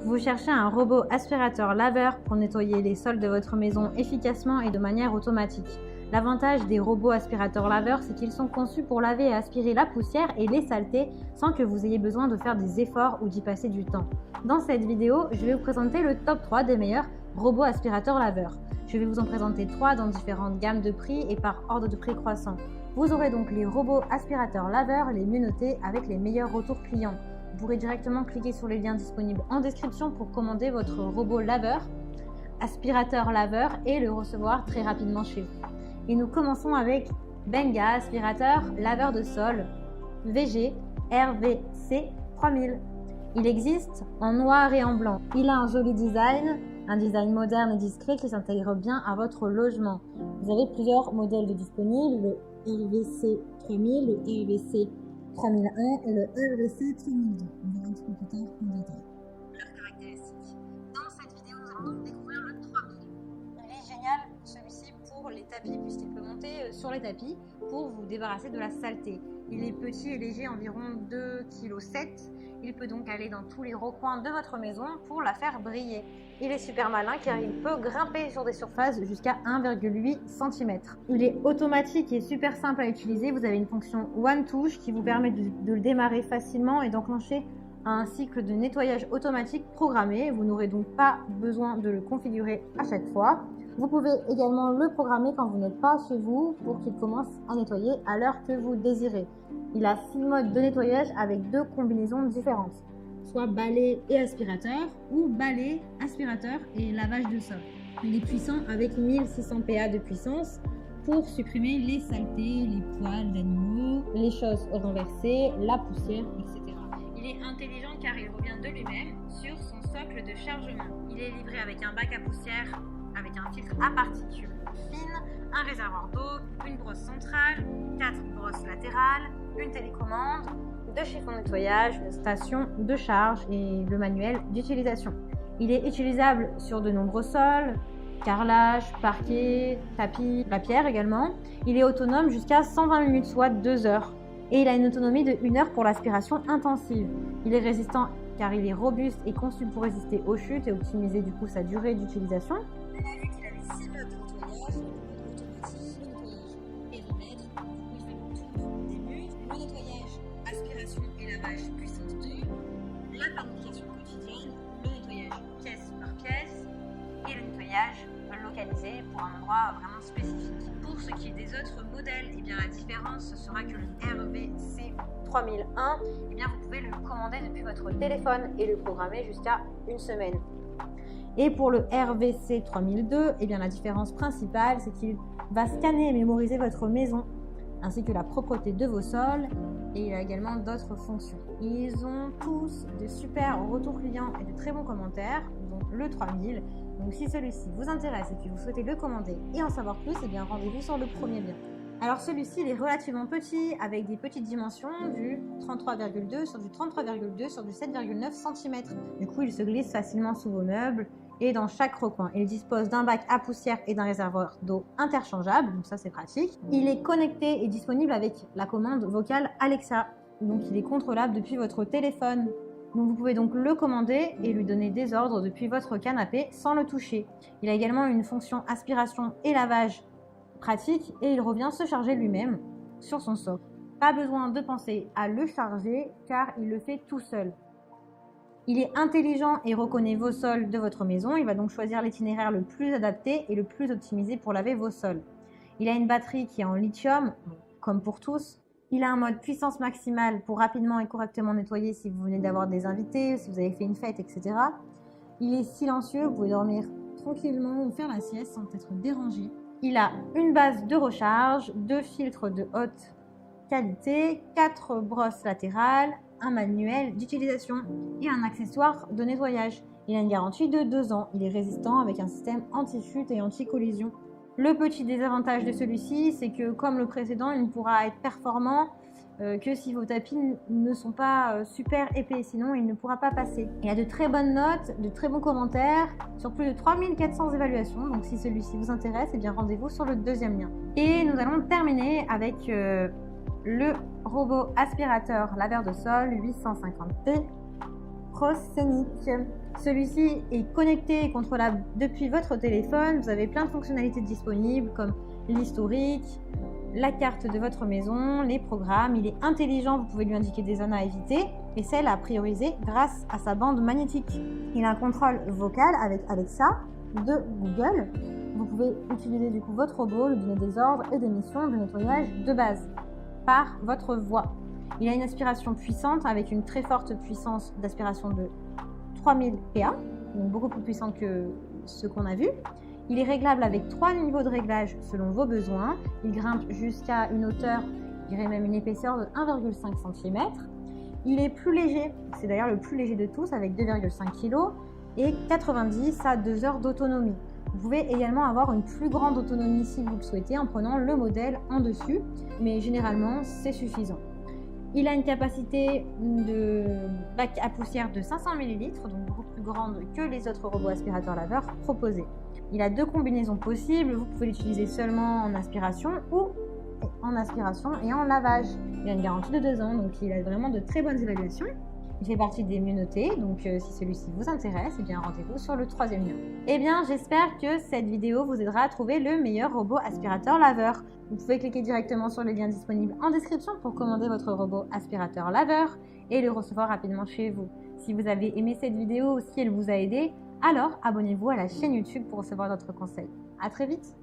Vous cherchez un robot aspirateur laveur pour nettoyer les sols de votre maison efficacement et de manière automatique. L'avantage des robots aspirateurs laveurs, c'est qu'ils sont conçus pour laver et aspirer la poussière et les saletés sans que vous ayez besoin de faire des efforts ou d'y passer du temps. Dans cette vidéo, je vais vous présenter le top 3 des meilleurs robots aspirateurs laveurs. Je vais vous en présenter 3 dans différentes gammes de prix et par ordre de prix croissant. Vous aurez donc les robots aspirateurs laveurs les mieux notés avec les meilleurs retours clients. Vous pourrez directement cliquer sur les liens disponibles en description pour commander votre robot laveur, aspirateur laveur et le recevoir très rapidement chez vous. Et nous commençons avec Benga aspirateur laveur de sol VG RVC 3000. Il existe en noir et en blanc. Il a un joli design, un design moderne et discret qui s'intègre bien à votre logement. Vous avez plusieurs modèles de disponibles, le RVC 3000, le RVC 3001 et le RVC 3002. On verra un petit peu plus tard en détail leurs caractéristiques. Dans cette vidéo, nous allons donc découvrir le 3000. Il est génial celui-ci pour les tapis puisqu'il peut monter sur les tapis pour vous débarrasser de la saleté. Il est petit et léger, environ 2,7 kg. Il peut donc aller dans tous les recoins de votre maison pour la faire briller. Il est super malin car il peut grimper sur des surfaces jusqu'à 1,8 cm. Il est automatique et super simple à utiliser. Vous avez une fonction One Touch qui vous permet de le démarrer facilement et d'enclencher un cycle de nettoyage automatique programmé. Vous n'aurez donc pas besoin de le configurer à chaque fois. Vous pouvez également le programmer quand vous n'êtes pas chez vous pour qu'il commence à nettoyer à l'heure que vous désirez. Il a 6 modes de nettoyage avec 2 combinaisons différentes, soit balai et aspirateur ou balai, aspirateur et lavage de sol. Il est puissant avec 1600 PA de puissance pour supprimer les saletés, les poils d'animaux, les choses renversées, la poussière, etc. Il est intelligent car il revient de lui-même sur son socle de chargement. Il est livré avec un bac à poussière avec un filtre à particules fines, un réservoir d'eau, une brosse centrale, 4 brosses latérales, une télécommande, 2 chiffons de nettoyage, une station de charge et le manuel d'utilisation. Il est utilisable sur de nombreux sols, carrelage, parquet, tapis, la pierre également. Il est autonome jusqu'à 120 minutes, soit 2 heures. Et il a une autonomie de 1 heure pour l'aspiration intensive. Il est résistant car il est robuste et conçu pour résister aux chutes et optimiser du coup sa durée d'utilisation. On a vu qu'il avait 6 modes de nettoyage, le mode automatique, le nettoyage périmètre, où il fait le tour des murs, le nettoyage aspiration et lavage puissance 2, la planification quotidienne, le nettoyage pièce par pièce et le nettoyage localisé pour un endroit vraiment spécifique. Pour ce qui est des autres modèles, eh bien, la différence ce sera que le RVC 3001, eh bien, vous pouvez le commander depuis votre téléphone et le programmer jusqu'à 1 semaine. Et pour le RVC 3002, eh bien, la différence principale, c'est qu'il va scanner et mémoriser votre maison, ainsi que la propreté de vos sols, et il a également d'autres fonctions. Ils ont tous de super retours clients et de très bons commentaires, donc le 3000. Donc si celui-ci vous intéresse et que vous souhaitez le commander et en savoir plus, eh bien rendez-vous sur le premier lien. Alors celui-ci, il est relativement petit, avec des petites dimensions du 33,2 sur du 33,2 sur du 7,9 cm. Du coup, il se glisse facilement sous vos meubles et dans chaque recoin. Il dispose d'un bac à poussière et d'un réservoir d'eau interchangeable, donc ça c'est pratique. Il est connecté et disponible avec la commande vocale Alexa, donc il est contrôlable depuis votre téléphone. Donc vous pouvez donc le commander et lui donner des ordres depuis votre canapé sans le toucher. Il a également une fonction aspiration et lavage pratique et il revient se charger lui-même sur son socle. Pas besoin de penser à le charger car il le fait tout seul. Il est intelligent et reconnaît vos sols de votre maison. Il va donc choisir l'itinéraire le plus adapté et le plus optimisé pour laver vos sols. Il a une batterie qui est en lithium, comme pour tous. Il a un mode puissance maximale pour rapidement et correctement nettoyer si vous venez d'avoir des invités, si vous avez fait une fête, etc. Il est silencieux, vous pouvez dormir tranquillement ou faire la sieste sans être dérangé. Il a une base de recharge, 2 filtres de haute qualité, 4 brosses latérales, un manuel d'utilisation et un accessoire de nettoyage. Il a une garantie de 2 ans. Il est résistant avec un système anti-chute et anti-collision. Le petit désavantage de celui-ci, c'est que comme le précédent, il ne pourra être performant que si vos tapis ne sont pas super épais, sinon il ne pourra pas passer. Il a de très bonnes notes, de très bons commentaires, sur plus de 3400 évaluations, donc si celui-ci vous intéresse, eh bien rendez-vous sur le deuxième lien. Et nous allons terminer avec le robot aspirateur laveur de sol 850P microscénique. Celui-ci est connecté et contrôlable depuis votre téléphone. Vous avez plein de fonctionnalités disponibles comme l'historique, la carte de votre maison, les programmes. Il est intelligent, vous pouvez lui indiquer des zones à éviter et celles à prioriser grâce à sa bande magnétique. Il a un contrôle vocal avec Alexa de Google. Vous pouvez utiliser du coup votre robot, lui donner des ordres et des missions de nettoyage de base par votre voix. Il a une aspiration puissante avec une très forte puissance d'aspiration de 3000 PA, donc beaucoup plus puissant que ce qu'on a vu. Il est réglable avec 3 niveaux de réglage selon vos besoins. Il grimpe jusqu'à une hauteur, je dirais même une épaisseur de 1,5 cm. Il est plus léger, c'est d'ailleurs le plus léger de tous avec 2,5 kg et 90 à 2 heures d'autonomie. Vous pouvez également avoir une plus grande autonomie si vous le souhaitez en prenant le modèle en dessus, mais généralement c'est suffisant. Il a une capacité de bac à poussière de 500 ml, donc beaucoup plus grande que les autres robots aspirateurs laveurs proposés. Il a 2 combinaisons possibles, vous pouvez l'utiliser seulement en aspiration ou en aspiration et en lavage. Il a une garantie de 2 ans, donc il a vraiment de très bonnes évaluations. Il fait partie des mieux notés, donc si celui-ci vous intéresse, eh bien rendez-vous sur le 3e lien. Eh bien, j'espère que cette vidéo vous aidera à trouver le meilleur robot aspirateur laveur. Vous pouvez cliquer directement sur le lien disponible en description pour commander votre robot aspirateur laveur et le recevoir rapidement chez vous. Si vous avez aimé cette vidéo ou si elle vous a aidé, alors abonnez-vous à la chaîne YouTube pour recevoir d'autres conseils. À très vite!